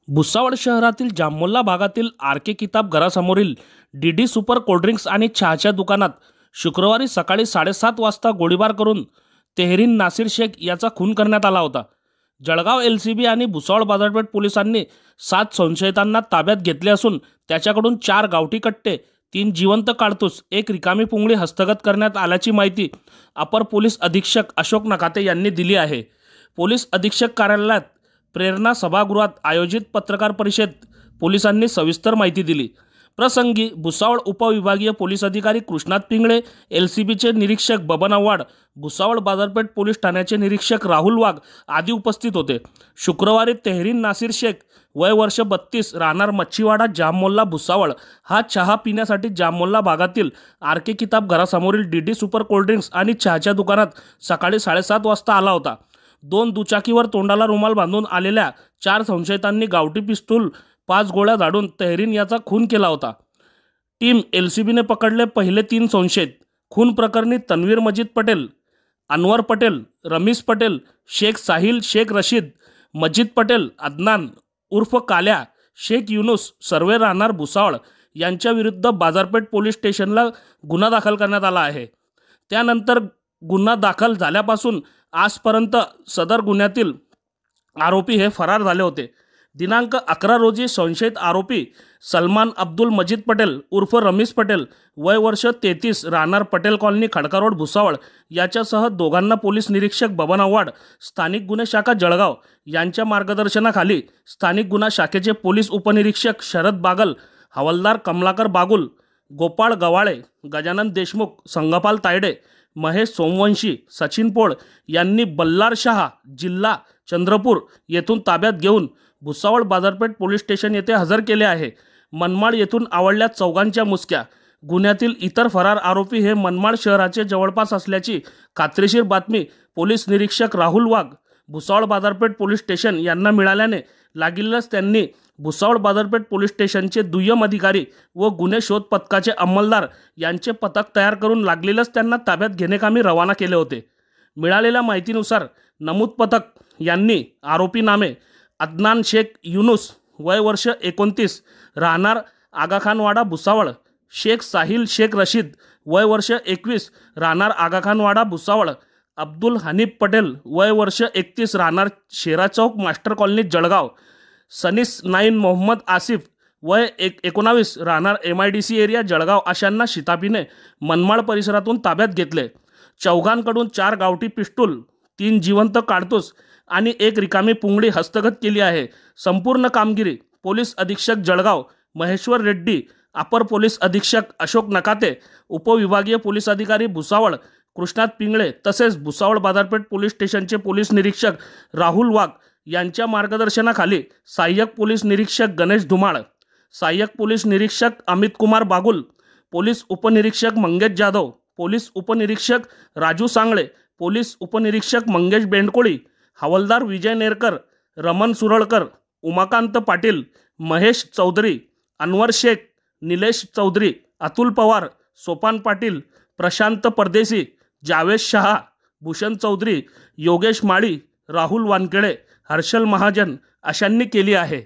भुसावळ शहरातील जामोल्ला भागातील आर.के. किताब घरासमोरील डी.डी. सुपर कोल्ड्रिंक्स आणि चहाच्या दुकानात शुक्रवारी सकाळी 7:30 वाजता गोळीबार करून तेहरीन नासिर शेख याचा खून करण्यात आला होता। जळगाव एल.सी.बी. आणि भुसावळ बाजारपेठ पोलिसांनी 7 संशयितांना ताब्यात घेतले असून त्याच्याकडून 4 गावठी कट्टे, 3 जिवंत काडतूस, 1 रिकामी पुंगळी हस्तगत करण्यात आल्याची माहिती अपर पोलीस अधीक्षक अशोक नकाते यांनी दिली आहे। पोलीस अधीक्षक कार्यालयात प्रेरणा सभागृहात आयोजित पत्रकार परिषदेत पोलिसांनी सविस्तर माहिती दिली। प्रसंगी भुसावळ उपविभागीय पोलीस अधिकारी कृष्णात पिंगळे, एल.सी.बी.चे निरीक्षक बबन आव्हाड, भुसावळ बाजारपेठ पोलीस ठाण्याचे निरीक्षक राहुल वाघ आदी उपस्थित होते। शुक्रवारी तेहरीन नासिर शेख वय वर्ष 32 राहणार मच्छीवाडा जामोल्ला भुसावळ हा चहा पिण्यासाठी जामोल्ला भागातील आर.के. किताब घरासमोरील डी.डी. सुपर कोल्ड्रिंक्स आणि चहाच्या दुकानात सकाळी 7:30 वाजता आला होता। 2 दुचाकीवर तोंडाला रुमाल बांधून आलेल्या 4 संशयितांनी गावठी पिस्तूल, 5 गोळ्या झाडून तेहरीन याचा खून केला होता। टीम एल.सी.बी.ने पकडले पहिले 3 संशयित। खून प्रकरणी तन्वीर मजीद पटेल, अनवर पटेल, रमीज पटेल, शेख साहिल शेख रशीद, मजीद पटेल, अदनान उर्फ काल्या, शेख युनुस सर्वे राहणार भुसावळ यांच्या विरुद्ध बाजारपेठ पोलीस स्टेशनला गुन्हा दाखल करण्यात आला आहे। त्यानंतर गुन्हा दाखल झाल्यापासून आजपर्यंत सदर गुन्ह्यातील आरोपी हे फरार झाले होते। दिनांक 11 रोजी संशयित आरोपी सलमान अब्दुल मजीद पटेल उर्फ रमीज पटेल वय वर्ष 33 राहणार पटेल कॉलनी खडका रोड भुसावळ याच्यासह दोघांना पोलीस निरीक्षक बबन आव्हाड, स्थानिक गुन्हे शाखा जळगाव यांच्या मार्गदर्शनाखाली स्थानिक गुन्हा शाखेचे पोलीस उपनिरीक्षक शरद बागल, हवालदार कमलाकर बागुल, गोपाळ गवाळे, गजानन देशमुख, संगपाल तायडे, महेश सोमवंशी, सचिन पोळ यांनी बल्लार शहा जिल्हा चंद्रपूर येथून ताब्यात घेऊन भुसावळ बाजारपेठ पोलीस स्टेशन येथे हजर केले आहे। मनमाड येथून आवळल्या चौघांच्या मुसक्या। गुन्ह्यातील इतर फरार आरोपी हे मनमाड शहराचे जवळपास असल्याची खात्रीशीर बातमी पोलीस निरीक्षक राहुल वाघ, भुसावळ बाजारपेठ पोलीस स्टेशन यांना मिळाल्याने लागलीच त्यांनी भुसावळ बाजारपेठ पोलीस स्टेशनचे दुय्यम अधिकारी व गुन्हे शोध पथकाचे अंमलदार यांचे पथक तयार करून लागलीच त्यांना ताब्यात घेण्याकामी रवाना केले होते। मिळालेल्या माहितीनुसार नमूद पथक यांनी आरोपी नामे अदनान शेख युनुस वय वर्ष 29 राहणार आगाखानवाडा भुसावळ, शेख साहिल शेख रशीद वय वर्ष 21 राहणार आगाखानवाडा भुसावळ, अब्दुल हनीफ पटेल वय वर्ष 31 राहणार शेरा चौक मास्टर कॉलनी जळगाव, सनीस नाईन मोहम्मद आसिफ वय 19 राहणार MIDC एरिया जळगाव अशांना शिताफीने मनमाड परिसरातून ताब्यात घेतले। चौघांकडून 4 गावठी पिस्तूल, 3 जिवंत काडतूस आणि 1 रिकामी पुंगळी हस्तगत केली आहे। संपूर्ण कामगिरी पोलीस अधीक्षक जळगाव महेश्वर रेड्डी, अपर पोलीस अधीक्षक अशोक नकाते, उपविभागीय पोलीस अधिकारी भुसावळ कृष्णात पिंगळे तसेच भुसावळ बाजारपेठ पोलीस स्टेशनचे पोलीस निरीक्षक राहुल वाघ यांच्या मार्गदर्शनाखाली सहाय्यक पोलीस निरीक्षक गणेश धुमाळ, सहाय्यक पोलीस निरीक्षक अमित कुमार बागुल, पोलीस उपनिरीक्षक मंगेश जाधव, पोलीस उपनिरीक्षक राजू सांगळे, पोलीस उपनिरीक्षक मंगेश बेंडकोळी, हवालदार विजय नेरकर, रमन सुरळकर, उमाकांत पाटील, महेश चौधरी, अनवर शेख, निलेश चौधरी, अतुल पवार, सोपान पाटील, प्रशांत परदेशी, जावेद शहा, भूषण चौधरी, योगेश माळी, राहुल वानखेडे, हर्षल महाजन अशांनी केली आहे।